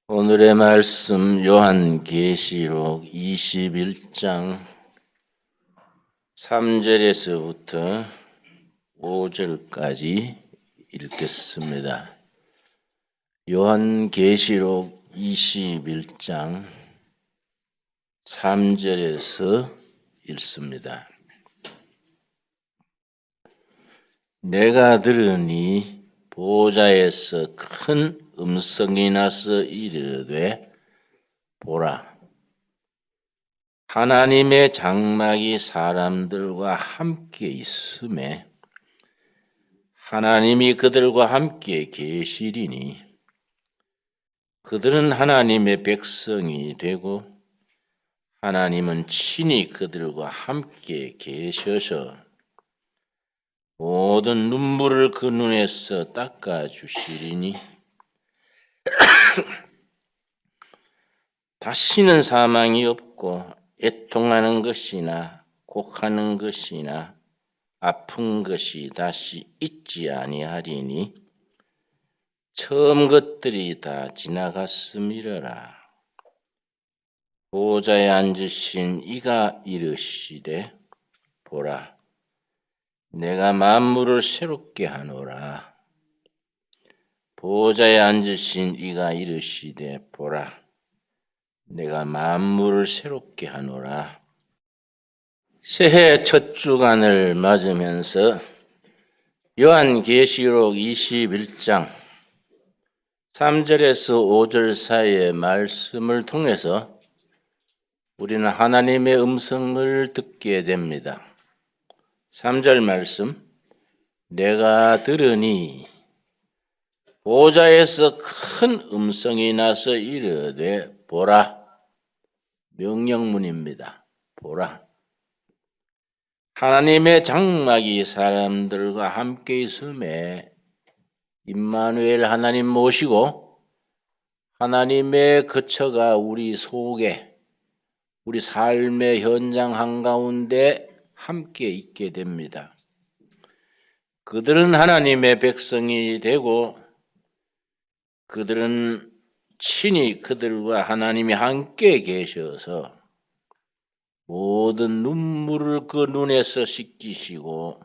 오늘의 말씀 요한계시록 21장 3절에서부터 5절까지 읽겠습니다. 요한계시록 21장 3절에서 읽습니다. 내가 들으니 보좌에서 큰 음성이 나서 이르되 보라, 하나님의 장막이 사람들과 함께 있음에 하나님이 그들과 함께 계시리니 그들은 하나님의 백성이 되고 하나님은 친히 그들과 함께 계셔서 모든 눈물을 그 눈에서 닦아주시리니 다시는 사망이 없고 애통하는 것이나 곡하는 것이나 아픈 것이 다시 있지 아니하리니 처음 것들이 다 지나갔음이러라. 보좌에 앉으신 이가 이르시되 보라, 내가 만물을 새롭게 하노라. 보좌에 앉으신 이가 이르시되 보라, 내가 만물을 새롭게 하노라. 새해 첫 주간을 맞으면서 요한계시록 21장 3절에서 5절 사이의 말씀을 통해서 우리는 하나님의 음성을 듣게 됩니다. 3절 말씀, 내가 들으니 보좌에서 큰 음성이 나서 이르되 보라, 명령문입니다. 보라, 하나님의 장막이 사람들과 함께 있음에 임마누엘 하나님 모시고 하나님의 거처가 우리 속에 우리 삶의 현장 한가운데 함께 있게 됩니다. 그들은 하나님의 백성이 되고 그들은 친히 그들과 하나님이 함께 계셔서 모든 눈물을 그 눈에서 씻기시고,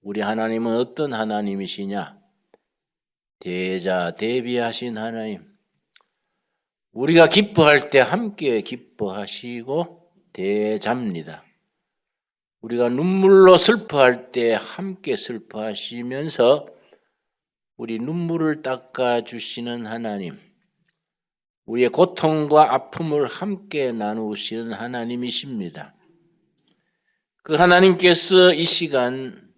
우리 하나님은 어떤 하나님이시냐? 대자 대비하신 하나님. 우리가 기뻐할 때 함께 기뻐하시고 대자입니다. 우리가 눈물로 슬퍼할 때 함께 슬퍼하시면서 우리 눈물을 닦아주시는 하나님, 우리의 고통과 아픔을 함께 나누시는 하나님이십니다. 그 하나님께서 이 시간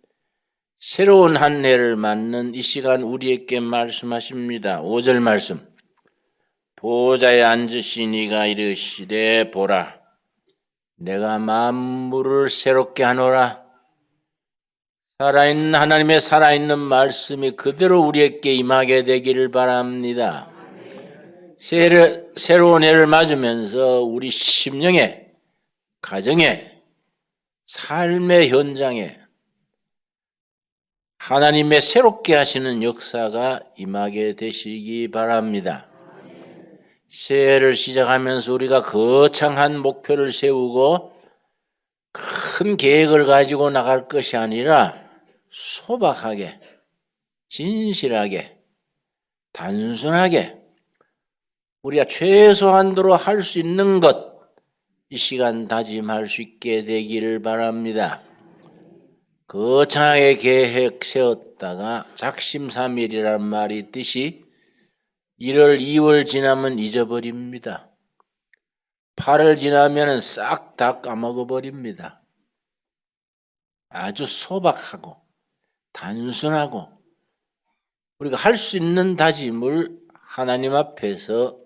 새로운 한 해를 맞는 이 시간 우리에게 말씀하십니다. 5절 말씀, 보좌에 앉으신 이가 이르시되 보라, 내가 만물을 새롭게 하노라. 살아있는 하나님의 살아있는 말씀이 그대로 우리에게 임하게 되기를 바랍니다. 새로운 해를 맞으면서 우리 심령에, 가정에, 삶의 현장에 하나님의 새롭게 하시는 역사가 임하게 되시기 바랍니다. 새해를 시작하면서 우리가 거창한 목표를 세우고 큰 계획을 가지고 나갈 것이 아니라 소박하게, 진실하게, 단순하게 우리가 최소한도로 할 수 있는 것, 이 시간 다짐할 수 있게 되기를 바랍니다. 거창하게 계획 세웠다가 작심삼일이라는 말이 있듯이 1월, 2월 지나면 잊어버립니다. 8월 지나면 싹 다 까먹어버립니다. 아주 소박하고 단순하고 우리가 할 수 있는 다짐을 하나님 앞에서,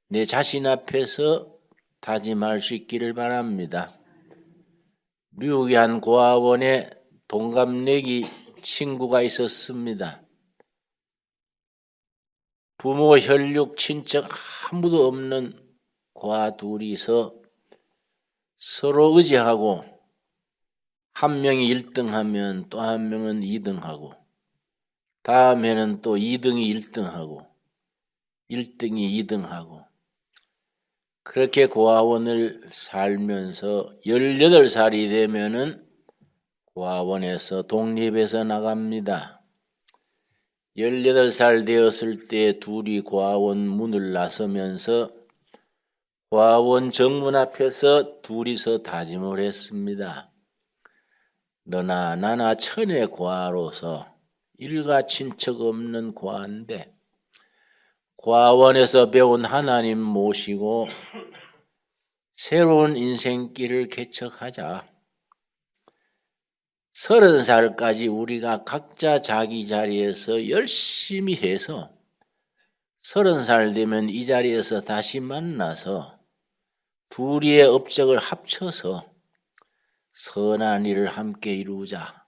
내 자신 앞에서 다짐할 수 있기를 바랍니다. 미국의 한 고아원에 동갑내기 친구가 있었습니다. 부모, 혈육, 친척 아무도 없는 고아 둘이서 서로 의지하고 한 명이 1등하면 또 한 명은 2등하고 다음에는 또 2등이 1등하고 1등이 2등하고 그렇게 고아원을 살면서 18살이 되면은 고아원에서 독립해서 나갑니다. 18살 되었을 때 둘이 고아원 문을 나서면서 고아원 정문 앞에서 둘이서 다짐을 했습니다. 너나 나나 천의 고아로서 일가 친척 없는 고아인데 고아원에서 배운 하나님 모시고 새로운 인생길을 개척하자. 30살까지 우리가 각자 자기 자리에서 열심히 해서 30살 되면 이 자리에서 다시 만나서 둘이의 업적을 합쳐서 선한 일을 함께 이루자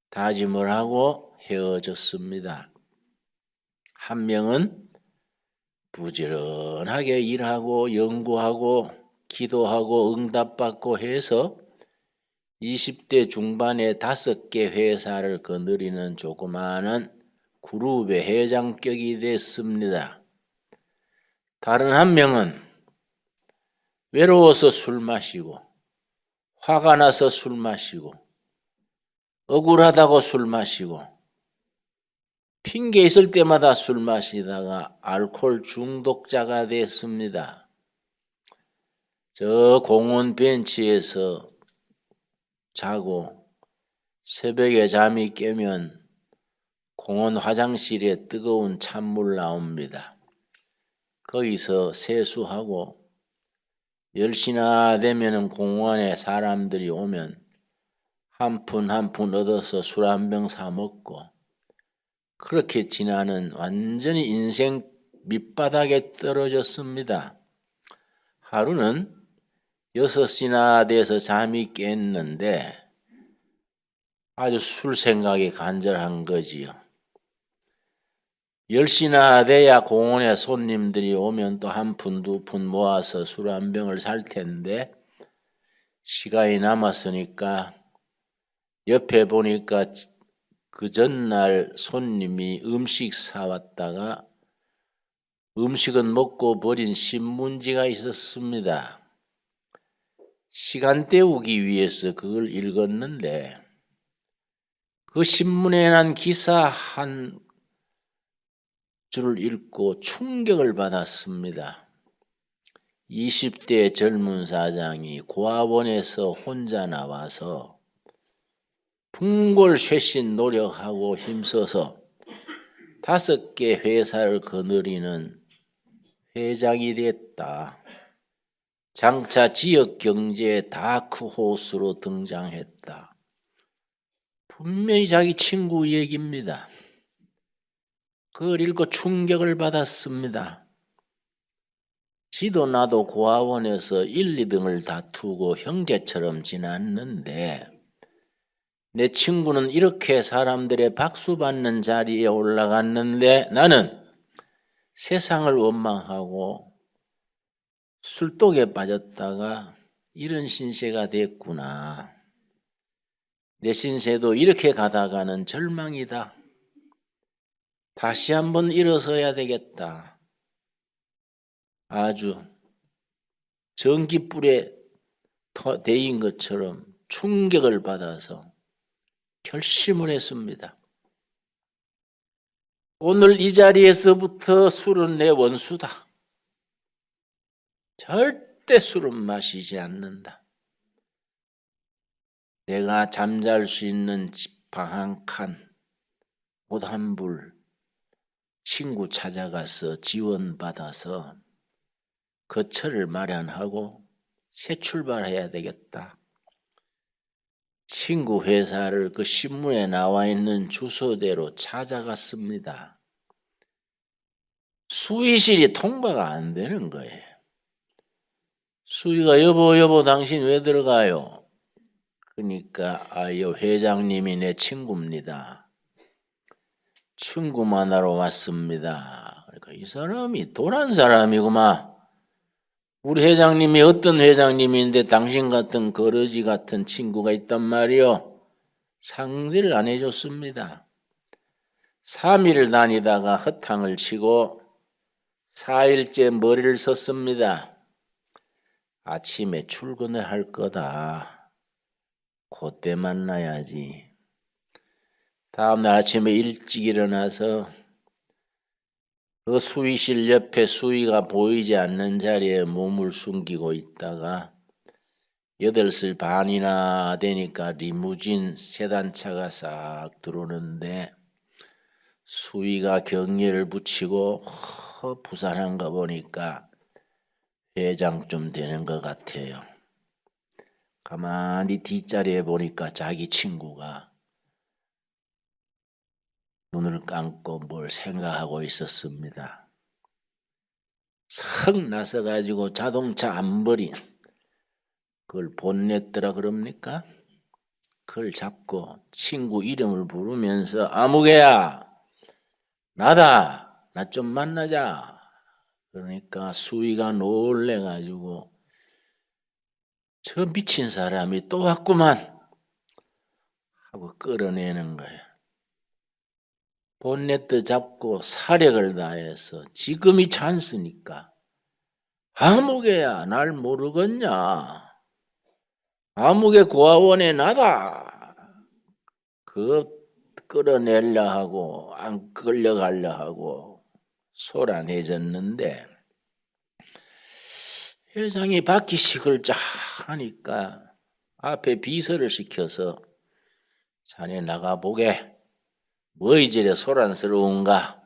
다짐을 하고 헤어졌습니다. 한 명은 부지런하게 일하고 연구하고 기도하고 응답받고 해서 20대 중반에 5개 회사를 거느리는 조그마한 그룹의 회장격이 됐습니다. 다른 한 명은 외로워서 술 마시고 화가 나서 술 마시고 억울하다고 술 마시고 핑계 있을 때마다 술 마시다가 알코올 중독자가 됐습니다. 저 공원 벤치에서 자고 새벽에 잠이 깨면 공원 화장실에 뜨거운 찬물 나옵니다. 거기서 세수하고 10시나 되면 공원에 사람들이 오면 한 푼 한 푼 얻어서 술 한 병 사 먹고 그렇게 지나는 완전히 인생 밑바닥에 떨어졌습니다. 하루는 6시나 돼서 잠이 깼는데 아주 술 생각이 간절한 거지요. 10시나 돼야 공원에 손님들이 오면 또 한 푼, 두 푼 모아서 술 한 병을 살 텐데 시간이 남았으니까 옆에 보니까 그 전날 손님이 음식 사왔다가 음식은 먹고 버린 신문지가 있었습니다. 시간 때우기 위해서 그걸 읽었는데 그 신문에 난 기사 한 줄을 읽고 충격을 받았습니다. 20대 젊은 사장이 고아원에서 혼자 나와서 풍골쇄신 노력하고 힘써서 5개 회사를 거느리는 회장이 됐다. 장차 지역 경제의 다크호스로 등장했다. 분명히 자기 친구 얘기입니다. 그걸 읽고 충격을 받았습니다. 지도 나도 고아원에서 1, 2등을 다투고 형제처럼 지났는데 내 친구는 이렇게 사람들의 박수 받는 자리에 올라갔는데 나는 세상을 원망하고 술독에 빠졌다가 이런 신세가 됐구나. 내 신세도 이렇게 가다가는 절망이다. 다시 한번 일어서야 되겠다. 아주 전기불에 데인 것처럼 충격을 받아서 결심을 했습니다. 오늘 이 자리에서부터 술은 내 원수다. 절대 술은 마시지 않는다. 내가 잠잘 수 있는 방 한 칸, 옷 한 불, 친구 찾아가서 지원받아서 거처를 마련하고 새 출발해야 되겠다. 친구 회사를 그 신문에 나와 있는 주소대로 찾아갔습니다. 수의실이 통과가 안 되는 거예요. 수의가 여보 당신 왜 들어가요? 그러니까 여 회장님이 내 친구입니다. 친구 만나러 왔습니다. 그러니까 이 사람이 도란 사람이구만. 우리 회장님이 어떤 회장님인데 당신 같은 거러지 같은 친구가 있단 말이요. 상대를 안 해줬습니다. 3일 다니다가 허탕을 치고 4일째 머리를 썼습니다. 아침에 출근을 할 거다. 그때 만나야지. 다음날 아침에 일찍 일어나서 그 수의실 옆에 수의가 보이지 않는 자리에 몸을 숨기고 있다가 8시 반이나 되니까 리무진 세단차가 싹 들어오는데 수의가 경례를 붙이고 부산한가 보니까 회장쯤 되는 것 같아요. 가만히 뒷자리에 보니까 자기 친구가 눈을 감고 뭘 생각하고 있었습니다. 석 나서가지고 자동차 안버린 그걸 본냈더라 그럽니까? 그걸 잡고 친구 이름을 부르면서 아무개야 나다 나 좀 만나자. 그러니까 수위가 놀래가지고 저 미친 사람이 또 왔구만 하고 끌어내는 거예요. 본네트 잡고 사력을 다해서 지금이 찬스니까 아무개야 날 모르겠냐. 아무개 고아원에 나다. 그 끌어내려 하고 안 끌려가려 하고 소란해졌는데 회장이 바퀴식을 쫙 하니까 앞에 비서를 시켜서 자네 나가보게. 뭐 이제 소란스러운가.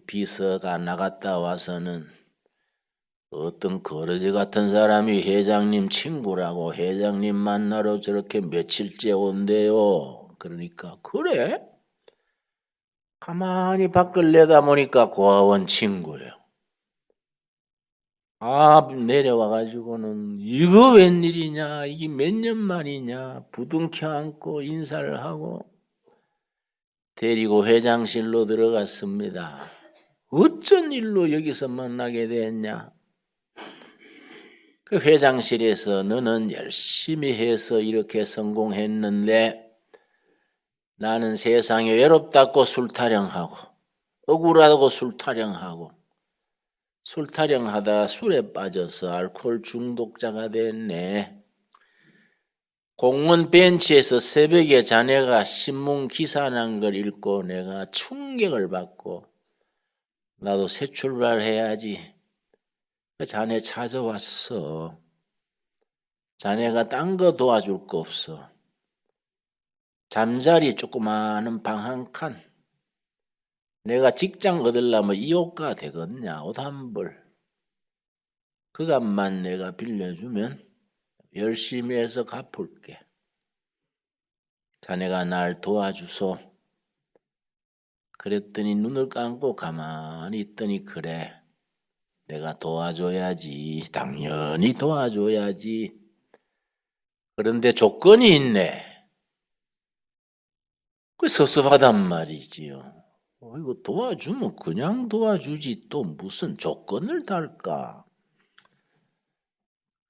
비서가 나갔다 와서는 어떤 거러지 같은 사람이 회장님 친구라고 회장님 만나러 저렇게 며칠째 온대요. 그러니까 그래? 가만히 밖을 내다보니까 고아원 친구예요. 내려와가지고는 이거 웬일이냐, 이게 몇 년 만이냐, 부둥켜 안고 인사를 하고 데리고 회장실로 들어갔습니다. 어쩐 일로 여기서 만나게 됐냐? 그 회장실에서 너는 열심히 해서 이렇게 성공했는데 나는 세상에 외롭다고 술 타령하고 억울하다고 술 타령하고 술 타령하다 술에 빠져서 알코올 중독자가 됐네. 공원 벤치에서 새벽에 자네가 신문 기사 난 걸 읽고 내가 충격을 받고 나도 새 출발해야지. 자네 찾아왔어. 자네가 딴 거 도와줄 거 없어. 잠자리 조그마한 방 한 칸. 내가 직장 얻으려면 이 옷가 되겠냐. 옷 한 벌. 그것만 내가 빌려주면 열심히 해서 갚을게. 자네가 날 도와주소. 그랬더니 눈을 감고 가만히 있더니 그래. 내가 도와줘야지. 당연히 도와줘야지. 그런데 조건이 있네. 그 섭섭하단 말이지요. 이거 도와주면 그냥 도와주지 또 무슨 조건을 달까?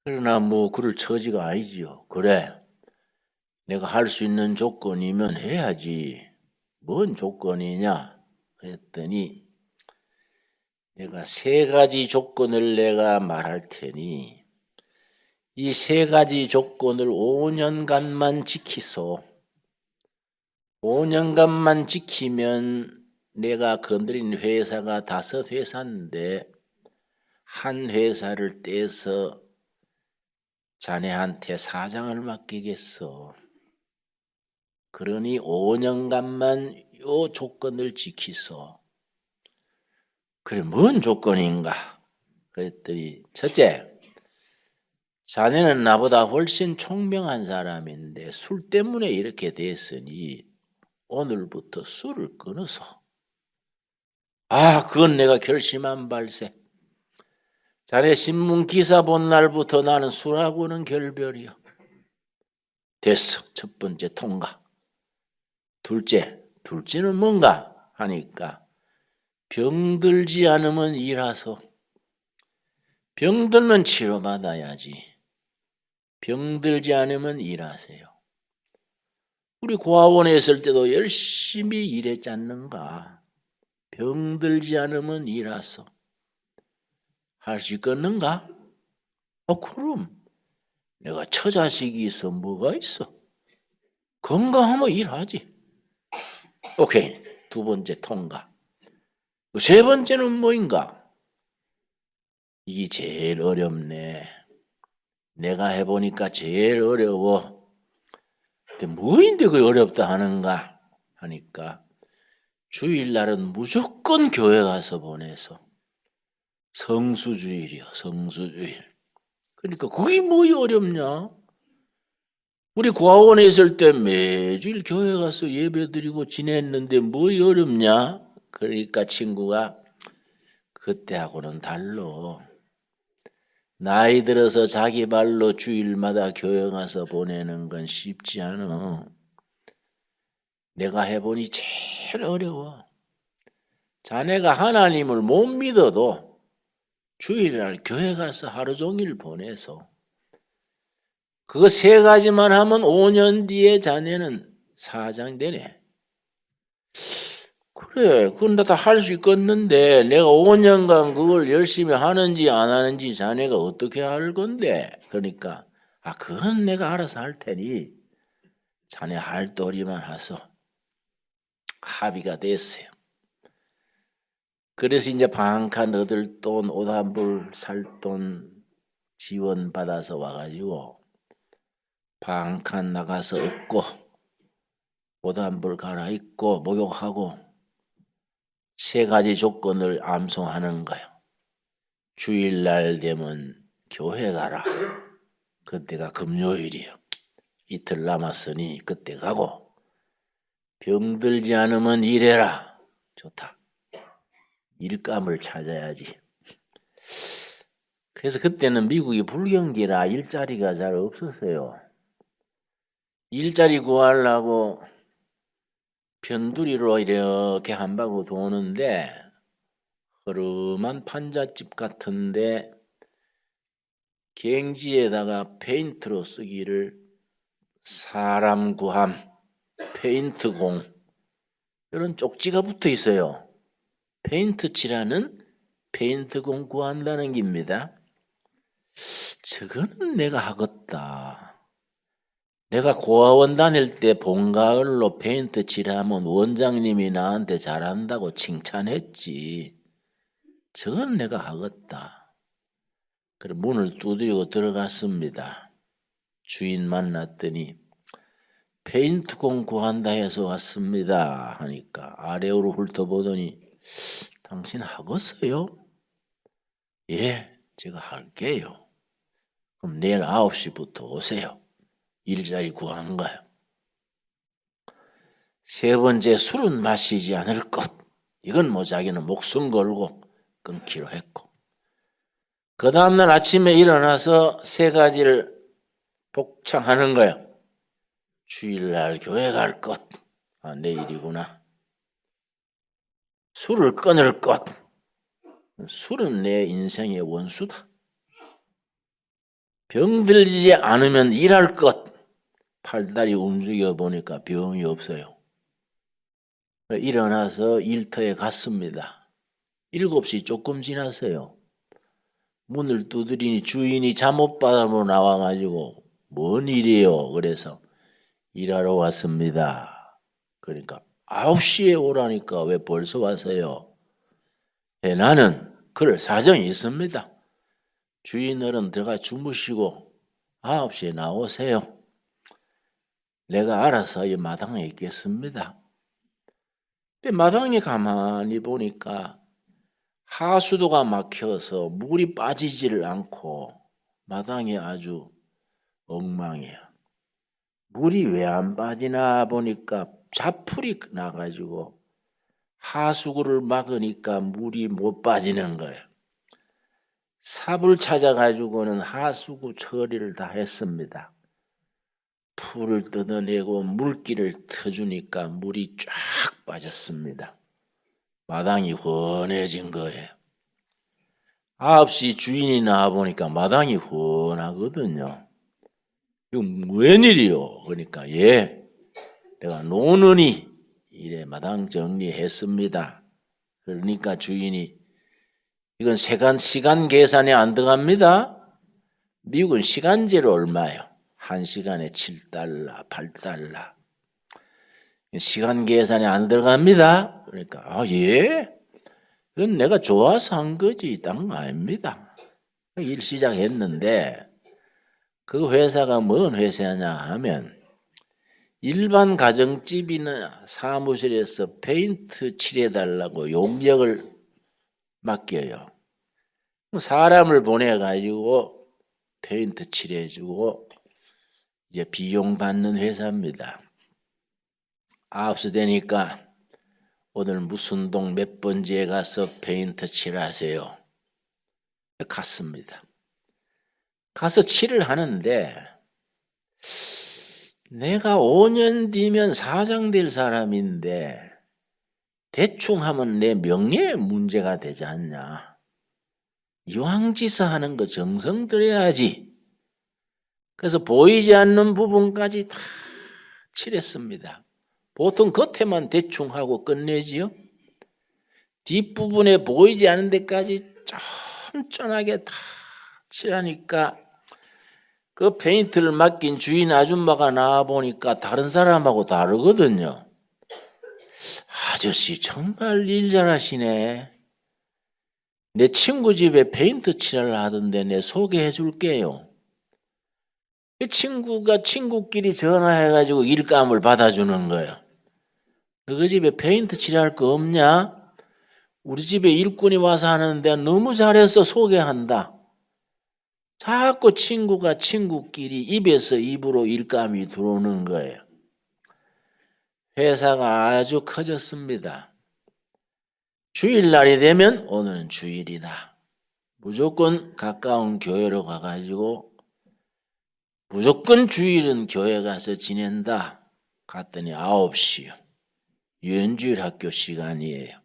그러나 뭐 그럴 처지가 아니지요. 그래. 내가 할 수 있는 조건이면 해야지. 뭔 조건이냐? 그랬더니 내가 3가지 조건을 내가 말할 테니 이 3가지 조건을 5년간만 지키소. 5년간만 지키면 내가 건드린 회사가 5회사인데 한 회사를 떼서 자네한테 사장을 맡기겠어. 그러니 5년간만 요 조건을 지키소. 그래 뭔 조건인가? 그랬더니 첫째, 자네는 나보다 훨씬 총명한 사람인데 술 때문에 이렇게 됐으니 오늘부터 술을 끊어서. 그건 내가 결심한 발세. 자네 신문 기사 본 날부터 나는 술하고는 결별이야. 됐어. 첫 번째 통과. 둘째는 뭔가 하니까 병들지 않으면 일하소. 병들면 치료받아야지. 병들지 않으면 일하세요. 우리 고아원에 있을 때도 열심히 일했지 않는가. 병들지 않으면 일하소. 할 수 있겠는가? 그럼 내가 처자식이 있어 뭐가 있어? 건강하면 일하지. 오케이. 두 번째 통과. 세 번째는 뭐인가? 이게 제일 어렵네. 내가 해보니까 제일 어려워. 근데 뭐인데 그 어렵다 하는가 하니까 주일날은 무조건 교회 가서 보내서 성수주일이요. 성수주일. 그러니까 그게 뭐 어렵냐? 우리 고아원에 있을 때 매주일 교회 가서 예배드리고 지냈는데 뭐 어렵냐? 그러니까 친구가 그때하고는 달라. 나이 들어서 자기 발로 주일마다 교회 가서 보내는 건 쉽지 않아. 내가 해보니 제일 어려워. 자네가 하나님을 못 믿어도 주일날 교회 가서 하루 종일 보내서 그거 세 가지만 하면 5년 뒤에 자네는 사장 되네. 그래, 그건 다 할 수 있겠는데 내가 5년간 그걸 열심히 하는지 안 하는지 자네가 어떻게 알 건데? 그러니까 그건 내가 알아서 할 테니 자네 할 도리만 하소. 합의가 됐어요. 그래서 이제 방한 얻을 돈, 옷 한 벌 살 돈 지원받아서 와가지고 방한 나가서 얻고 옷 한 벌 갈아입고 목욕하고 세 가지 조건을 암송하는 거예요. 주일날 되면 교회 가라. 그때가 금요일이에요. 이틀 남았으니 그때 가고 병들지 않으면 일해라. 좋다. 일감을 찾아야지. 그래서 그때는 미국이 불경기라 일자리가 잘 없었어요. 일자리 구하려고 편두리로 이렇게 한 바퀴 도는데 허름한 판잣집 같은데 갱지에다가 페인트로 쓰기를 사람 구함, 페인트 공 이런 쪽지가 붙어 있어요. 페인트 칠하는 페인트 공 구한다는 겁니다. 저거는 내가 하겠다. 내가 고아원 다닐 때 봄가을로 페인트 칠하면 원장님이 나한테 잘한다고 칭찬했지. 저건 내가 하겠다. 그래 문을 두드리고 들어갔습니다. 주인 만났더니 페인트 공 구한다 해서 왔습니다 하니까 아래로 훑어보더니 당신 하겠어요? 예, 제가 할게요. 그럼 내일 9시부터 오세요. 일자리 구한 거예요. 세 번째, 술은 마시지 않을 것. 이건 뭐 자기는 목숨 걸고 끊기로 했고. 그 다음날 아침에 일어나서 세 가지를 복창하는 거예요. 주일날 교회 갈 것. 내일이구나. 술을 끊을 것. 술은 내 인생의 원수다. 병들지 않으면 일할 것. 팔다리 움직여 보니까 병이 없어요. 일어나서 일터에 갔습니다. 7시 조금 지났어요. 문을 두드리니 주인이 잠옷바람으로 나와가지고 뭔 일이에요? 그래서 일하러 왔습니다. 그러니까 9시에 오라니까 왜 벌써 왔어요? 나는 그럴 사정이 있습니다. 주인어른 들어가 주무시고 9시에 나오세요. 내가 알아서 이 마당에 있겠습니다. 근데 마당에 가만히 보니까 하수도가 막혀서 물이 빠지지를 않고 마당이 아주 엉망이에요. 물이 왜 안 빠지나 보니까 자풀이 나가지고 하수구를 막으니까 물이 못 빠지는 거예요. 삽을 찾아가지고는 하수구 처리를 다 했습니다. 풀을 뜯어내고 물기를 터주니까 물이 쫙 빠졌습니다. 마당이 훤해진 거예요. 9시 주인이 나와보니까 마당이 훤하거든요. 이거 웬일이요? 그러니까 내가 노느니 이래 마당 정리했습니다. 그러니까 주인이 이건 시간 계산이 안 들어갑니다. 미국은 시간제로 얼마예요? 1시간에 7달러, 8달러. 시간 계산이 안 들어갑니다. 그러니까 예? 이건 내가 좋아서 한 거지 딴 거 아닙니다. 일 시작했는데 그 회사가 뭔 회사냐 하면 일반 가정집이나 사무실에서 페인트 칠해달라고 용역을 맡겨요. 사람을 보내가지고 페인트 칠해주고 이제 비용 받는 회사입니다. 9시 되니까 오늘 무슨 동 몇 번지에 가서 페인트 칠하세요. 갔습니다. 가서 칠을 하는데 내가 5년 뒤면 사장 될 사람인데 대충 하면 내 명예에 문제가 되지 않냐. 이왕지사 하는 거 정성 들여야지. 그래서 보이지 않는 부분까지 다 칠했습니다. 보통 겉에만 대충 하고 끝내지요. 뒷부분에 보이지 않는 데까지 쫀쫀하게 다 칠하니까 그 페인트를 맡긴 주인 아줌마가 나와 보니까 다른 사람하고 다르거든요. 아저씨 정말 일 잘하시네. 내 친구 집에 페인트 칠을 하던데 내 소개해 줄게요. 그 친구가 친구끼리 전화해가지고 일감을 받아주는 거예요. 너 집에 페인트 칠할 거 없냐? 우리 집에 일꾼이 와서 하는데 너무 잘해서 소개한다. 자꾸 친구가 친구끼리 입에서 입으로 일감이 들어오는 거예요. 회사가 아주 커졌습니다. 주일날이 되면 오늘은 주일이다. 무조건 가까운 교회로 가가지고 무조건 주일은 교회 가서 지낸다. 갔더니 9시요. 유엔주일 학교 시간이에요.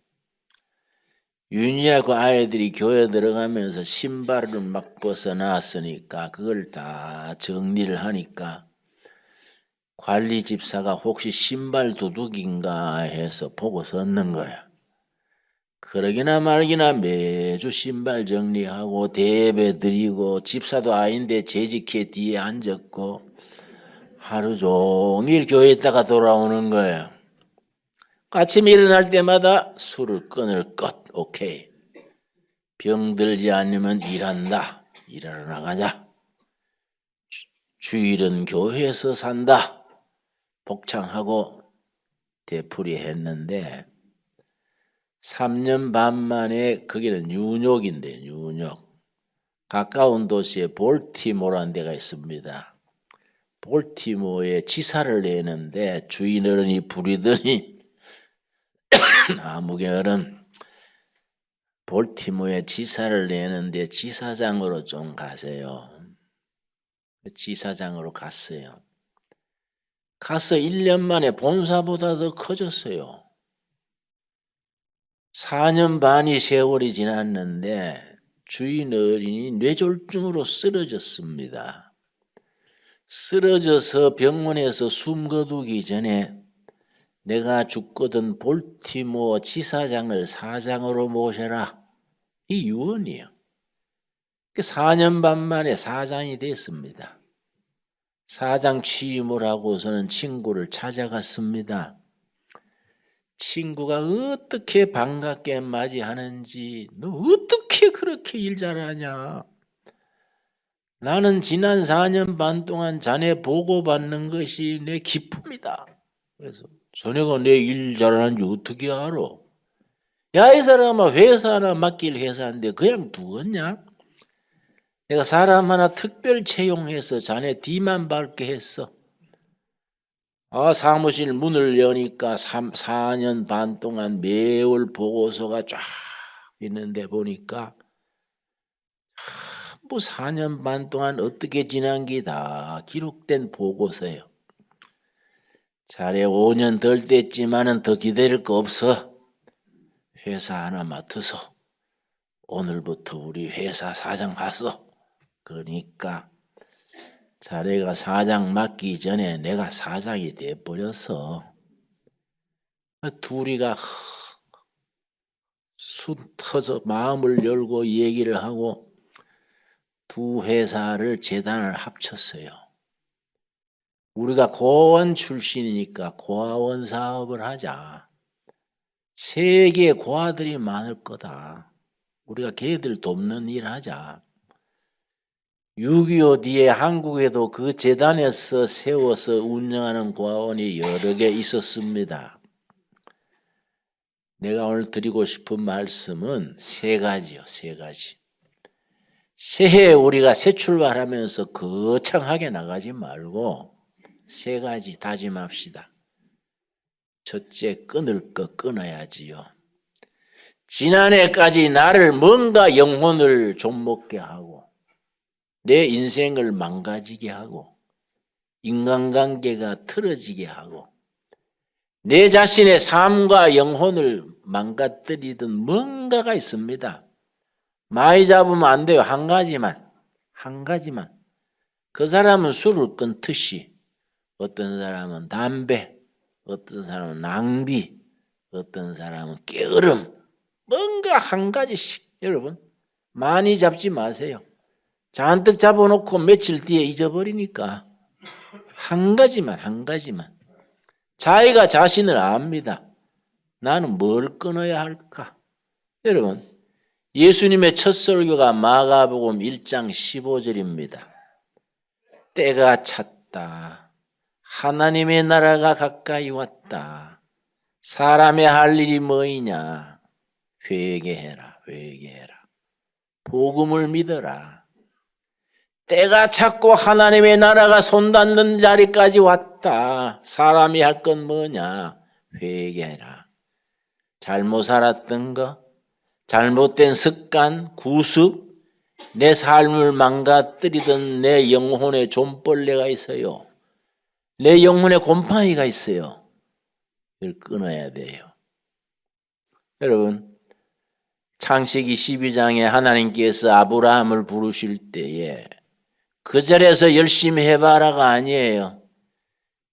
유엔이라고 아이들이 교회 들어가면서 신발을 막 벗어놨으니까 그걸 다 정리를 하니까 관리 집사가 혹시 신발 도둑인가 해서 보고 섰는 거야. 그러기나 말기나 매주 신발 정리하고 대배 드리고 집사도 아닌데 재직해 뒤에 앉았고 하루 종일 교회에 있다가 돌아오는 거예요. 아침에 일어날 때마다 술을 끊을 것. 오케이. 병들지 않으면 일한다. 일하러 나가자. 주일은 교회에서 산다. 복창하고 되풀이했는데 3년 반 만에 거기는 뉴욕인데 뉴욕. 가까운 도시에 볼티모어라는 데가 있습니다. 볼티모어에 지사를 내는데 주인 어른이 부리더니 아무개어른 볼티모어에 지사를 내는데 지사장으로 좀 가세요. 지사장으로 갔어요. 가서 1년 만에 본사보다 더 커졌어요. 4년 반이 세월이 지났는데 주인 어린이 뇌졸중으로 쓰러졌습니다. 쓰러져서 병원에서 숨 거두기 전에 내가 죽거든 볼티모어 지사장을 사장으로 모셔라. 이 유언이에요. 4년 반 만에 사장이 됐습니다. 사장 취임을 하고서는 친구를 찾아갔습니다. 친구가 어떻게 반갑게 맞이하는지, 너 어떻게 그렇게 일 잘하냐? 나는 지난 4년 반 동안 자네 보고받는 것이 내 기쁨이다. 그래서 자네가 내 일 잘하는지 어떻게 알아? 야, 이 사람아 회사 하나 맡길 회사인데 그냥 두었냐? 내가 사람 하나 특별 채용해서 자네 뒤만 밟게 했어. 사무실 문을 여니까 4년 반 동안 매월 보고서가 쫙 있는데 보니까 뭐 4년 반 동안 어떻게 지난 게 다 기록된 보고서예요. 자네 5년 덜 됐지만은 더 기다릴 거 없어. 회사 하나 맡아서 오늘부터 우리 회사 사장 하소. 그러니까 자네가 사장 맡기 전에 내가 사장이 돼버렸어. 둘이가 수 터서 마음을 열고 얘기를 하고 두 회사를 재단을 합쳤어요. 우리가 고아원 출신이니까 고아원 사업을 하자. 세계에 고아들이 많을 거다. 우리가 걔들 돕는 일 하자. 6.25 뒤에 한국에도 그 재단에서 세워서 운영하는 고아원이 여러 개 있었습니다. 내가 오늘 드리고 싶은 말씀은 세 가지요. 세 가지. 새해에 우리가 새 출발하면서 거창하게 나가지 말고 세 가지 다짐합시다. 첫째, 끊을 거 끊어야지요. 지난해까지 나를 뭔가 영혼을 좀먹게 하고 내 인생을 망가지게 하고 인간관계가 틀어지게 하고 내 자신의 삶과 영혼을 망가뜨리던 뭔가가 있습니다. 많이 잡으면 안 돼요. 한 가지만. 그 사람은 술을 끊듯이 어떤 사람은 담배, 어떤 사람은 낭비, 어떤 사람은 게으름, 뭔가 한 가지씩. 여러분 많이 잡지 마세요. 잔뜩 잡아놓고 며칠 뒤에 잊어버리니까 한 가지만. 자기가 자신을 압니다. 나는 뭘 끊어야 할까? 여러분 예수님의 첫 설교가 마가복음 1장 15절입니다. 때가 찼다. 하나님의 나라가 가까이 왔다. 사람의 할 일이 뭐이냐? 회개해라. 복음을 믿어라. 때가 찼고 하나님의 나라가 손닿는 자리까지 왔다. 사람이 할 건 뭐냐? 회개해라. 잘못 살았던 거, 잘못된 습관, 구습, 내 삶을 망가뜨리던 내 영혼의 좀벌레가 있어요. 내 영혼의 곰팡이가 있어요. 이걸 끊어야 돼요. 여러분 창세기 12장에 하나님께서 아브라함을 부르실 때에 그 자리에서 열심히 해봐라가 아니에요.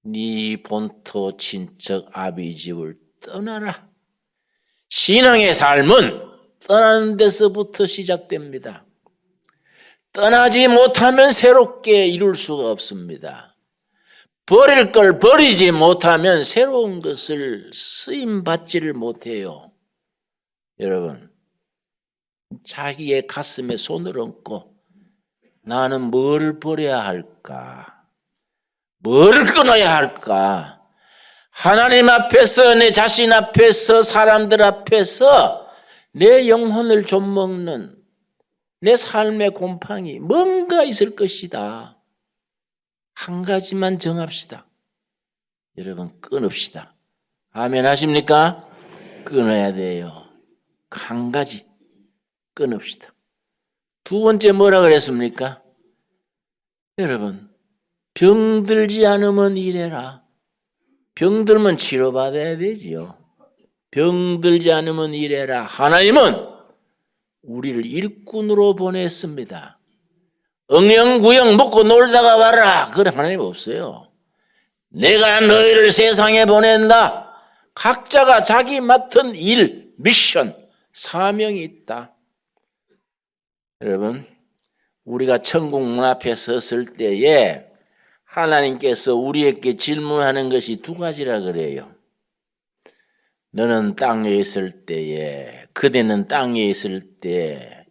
네 본토 친척 아비 집을 떠나라. 신앙의 삶은 떠나는 데서부터 시작됩니다. 떠나지 못하면 새롭게 이룰 수가 없습니다. 버릴 걸 버리지 못하면 새로운 것을 쓰임받지를 못해요. 여러분 자기의 가슴에 손을 얹고 나는 뭘 버려야 할까? 뭘 끊어야 할까? 하나님 앞에서 내 자신 앞에서 사람들 앞에서 내 영혼을 좀먹는 내 삶의 곰팡이 뭔가 있을 것이다. 한 가지만 정합시다. 여러분 끊읍시다. 아멘 하십니까? 끊어야 돼요. 한 가지 끊읍시다. 두 번째 뭐라 그랬습니까? 여러분 병들지 않으면 일해라. 병들면 치료받아야 되지요. 병들지 않으면 일해라. 하나님은 우리를 일꾼으로 보냈습니다. 응영구영 먹고 놀다가 와라. 그런 하나님 없어요. 내가 너희를 세상에 보낸다. 각자가 자기 맡은 일, 미션, 사명이 있다. 여러분 우리가 천국 문 앞에 섰을 때에 하나님께서 우리에게 질문하는 것이 두 가지라 그래요. 너는 땅에 있을 때에 그대는 땅에 있을 때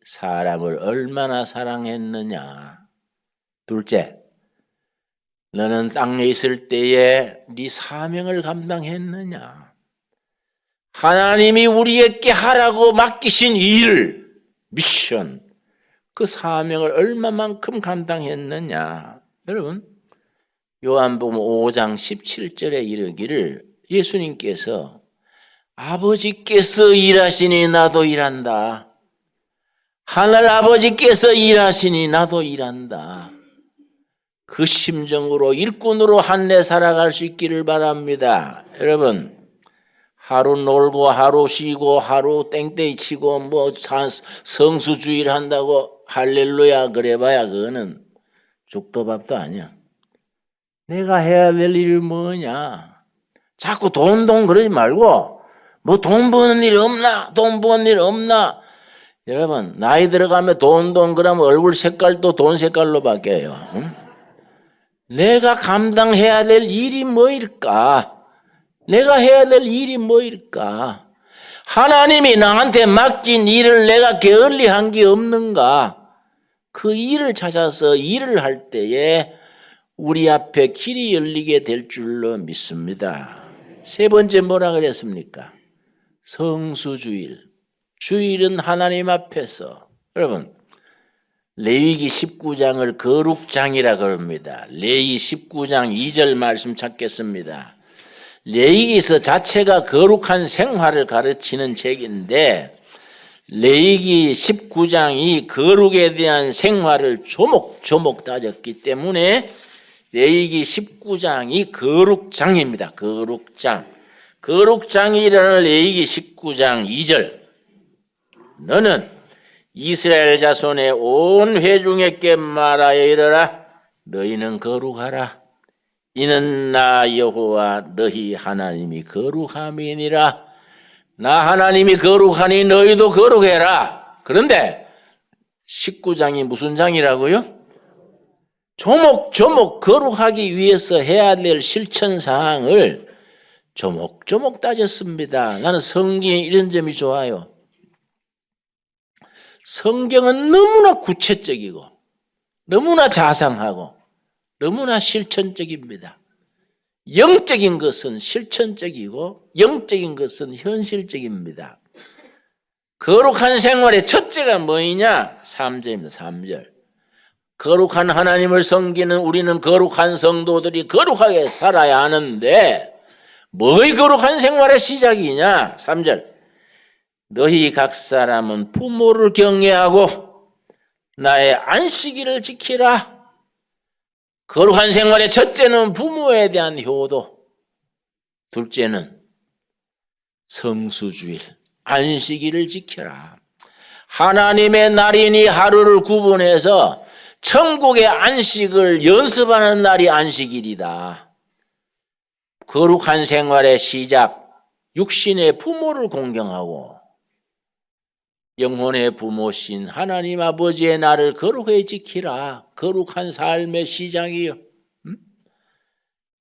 사람을 얼마나 사랑했느냐. 둘째, 너는 땅에 있을 때에 네 사명을 감당했느냐. 하나님이 우리에게 하라고 맡기신 일, 미션, 그 사명을 얼마만큼 감당했느냐. 여러분 요한복음 5장 17절에 이르기를 예수님께서 아버지께서 일하시니 나도 일한다. 하늘 아버지께서 일하시니 나도 일한다. 그 심정으로 일꾼으로 한 해 살아갈 수 있기를 바랍니다. 여러분 하루 놀고 하루 쉬고 하루 땡땡이 치고 뭐 성수주의를 한다고 할렐루야 그래봐야 그거는 죽도 밥도 아니야. 내가 해야 될 일이 뭐냐. 자꾸 돈 그러지 말고 뭐 돈 버는 일 없나? 돈 버는 일 없나? 여러분, 나이 들어가면 돈 그러면 얼굴 색깔도 돈 색깔로 바뀌어요. 응? 내가 감당해야 될 일이 뭐일까? 내가 해야 될 일이 뭐일까? 하나님이 나한테 맡긴 일을 내가 게을리한 게 없는가? 그 일을 찾아서 일을 할 때에 우리 앞에 길이 열리게 될 줄로 믿습니다. 세 번째 뭐라 그랬습니까? 성수주일. 주일은 하나님 앞에서. 여러분, 레위기 19장을 거룩장이라 그럽니다. 레위기 19장 2절 말씀 찾겠습니다. 레위기서 자체가 거룩한 생활을 가르치는 책인데 레위기 19장이 거룩에 대한 생활을 조목조목 따졌기 때문에 레위기 19장이 거룩장입니다. 거룩장. 거룩장이라는 레위기 19장 2절. 너는 이스라엘 자손의 온 회중에게 말하여 이르라. 너희는 거룩하라. 이는 나 여호와 너희 하나님이 거룩함이니라. 나 하나님이 거룩하니 너희도 거룩해라. 그런데 19장이 무슨 장이라고요? 조목조목 거룩하기 위해서 해야 될 실천 사항을 조목조목 따졌습니다. 나는 성경에 이런 점이 좋아요. 성경은 너무나 구체적이고 너무나 자상하고 너무나 실천적입니다. 영적인 것은 실천적이고 영적인 것은 현실적입니다. 거룩한 생활의 첫째가 뭐이냐? 3절입니다. 3절. 거룩한 하나님을 섬기는 우리는 거룩한 성도들이 거룩하게 살아야 하는데 뭐의 거룩한 생활의 시작이냐? 3절. 너희 각 사람은 부모를 경외하고 나의 안식일을 지키라. 거룩한 생활의 첫째는 부모에 대한 효도, 둘째는 성수주일, 안식일을 지켜라. 하나님의 날이니 하루를 구분해서 천국의 안식을 연습하는 날이 안식일이다. 거룩한 생활의 시작, 육신의 부모를 공경하고 영혼의 부모신 하나님 아버지의 날을 거룩하게 지키라. 거룩한 삶의 시작이요.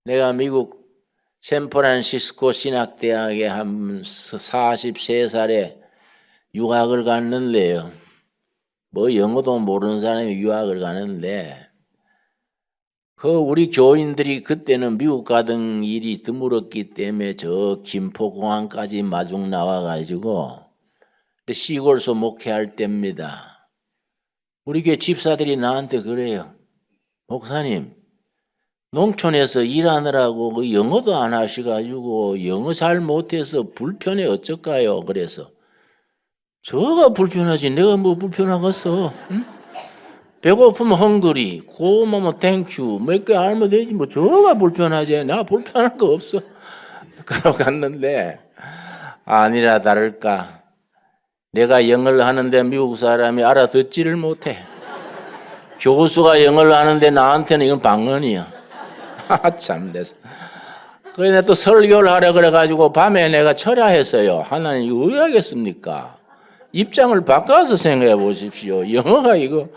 내가 미국 샌프란시스코 신학대학에 한 43살에 유학을 갔는데요. 뭐 영어도 모르는 사람이 유학을 가는데 우리 교인들이 그때는 미국 가던 일이 드물었기 때문에 저 김포공항까지 마중 나와가지고 시골서 목회할 때입니다. 우리 교회 집사들이 나한테 그래요. 목사님, 농촌에서 일하느라고 영어도 안 하셔가지고 영어 잘 못해서 불편해 어쩔까요? 그래서 저가 불편하지 내가 뭐 불편하겠어? 응? 배고프면 헝그리, 고마면 땡큐 몇 개 알면 되지 뭐 저가 불편하지 나 불편할 거 없어. 그러고 갔는데 아니라 다를까 내가 영어를 하는데 미국 사람이 알아듣지를 못해. 교수가 영어를 하는데 나한테는 이건 방언이야. 참 됐어. 그래 또 설교를 하려 그래가지고 밤에 내가 철야했어요. 하나님 이거 왜 하겠습니까? 입장을 바꿔서 생각해 보십시오. 영어가 이거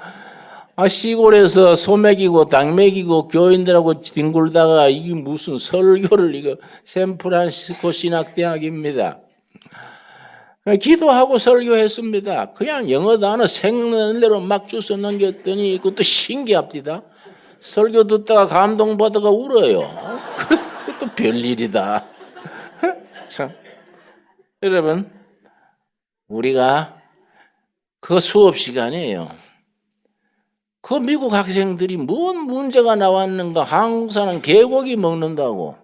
시골에서 소 먹이고 닭 먹이고 교인들하고 뒹굴다가 이게 무슨 설교를 이거 샌프란시스코 신학대학입니다. 기도하고 설교했습니다. 그냥 영어 단어 생각나는 대로 막 주워 넘겼더니 그것도 신기합니다. 설교 듣다가 감동받아가 울어요. 그것도 별일이다. 참, 여러분 우리가 그 수업 시간이에요. 그 미국 학생들이 뭔 문제가 나왔는가 한국 사람 개고기 먹는다고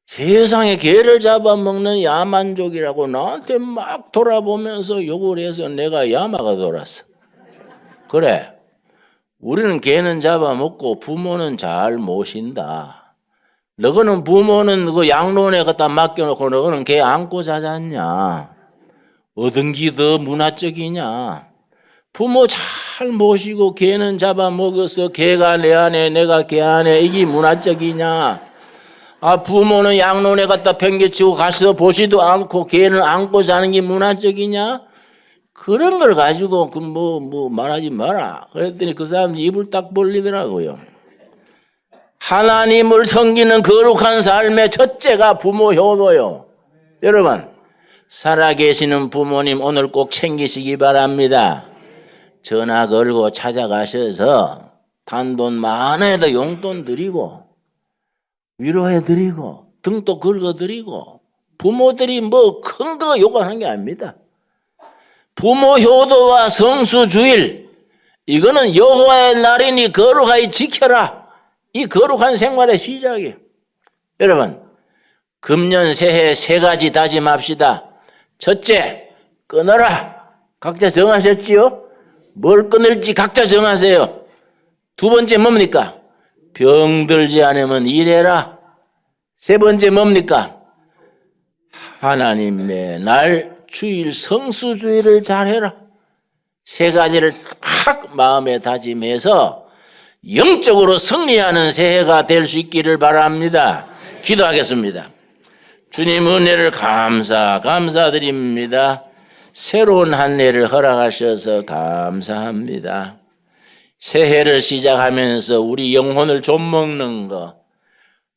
세상에 개를 잡아먹는 야만족이라고 나한테 막 돌아보면서 욕을 해서 내가 야마가 돌았어. 그래, 우리는 개는 잡아먹고 부모는 잘 모신다. 너거는 부모는 그 양론에 갖다 맡겨놓고 너거는 개 안고 자잖냐. 어떤 게 더 문화적이냐. 부모 잘 모시고 개는 잡아먹어서 개가 내 안에 내가 개 안에 이게 문화적이냐. 부모는 양로원에 갖다 팽개치고 가서 보지도 않고 걔는 안고 자는 게 문화적이냐? 그런 걸 가지고 뭐 말하지 마라. 그랬더니 그 사람 입을 딱 벌리더라고요. 하나님을 섬기는 거룩한 삶의 첫째가 부모 효도요. 여러분, 살아계시는 부모님 오늘 꼭 챙기시기 바랍니다. 전화 걸고 찾아가셔서 단돈 많아도 용돈 드리고 위로해드리고 등도 긁어드리고 부모들이 뭐 큰 거 요구하는 게 아닙니다. 부모 효도와 성수주일 이거는 여호와의 날이니 거룩하게 지켜라. 이 거룩한 생활의 시작이에요. 여러분, 금년 새해 3가지 다짐합시다. 첫째, 끊어라. 각자 정하셨지요? 뭘 끊을지 각자 정하세요. 두 번째 뭡니까? 병들지 않으면 일해라. 세 번째 뭡니까? 하나님의 날 주일 성수주의를 잘해라. 3가지를 딱 마음에 다짐해서 영적으로 승리하는 새해가 될 수 있기를 바랍니다. 기도하겠습니다. 주님 은혜를 감사드립니다. 새로운 한 해를 허락하셔서 감사합니다. 새해를 시작하면서 우리 영혼을 좀먹는 거,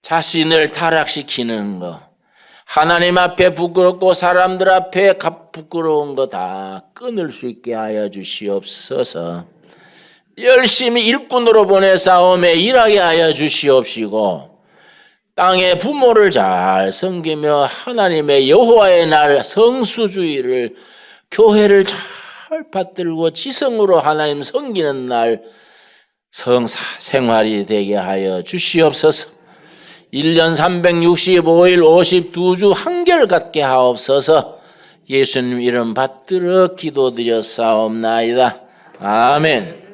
자신을 타락시키는 거, 하나님 앞에 부끄럽고 사람들 앞에 부끄러운 거 다 끊을 수 있게 하여 주시옵소서. 열심히 일꾼으로 보내 싸움에 일하게 하여 주시옵시고 땅의 부모를 잘 섬기며 하나님의 여호와의 날 성수주의를 교회를 잘 받들고 지성으로 하나님 섬기는 날 성사생활이 되게 하여 주시옵소서. 1년 365일 52주 한결같게 하옵소서. 예수님 이름 받들어 기도드렸사옵나이다. 아멘.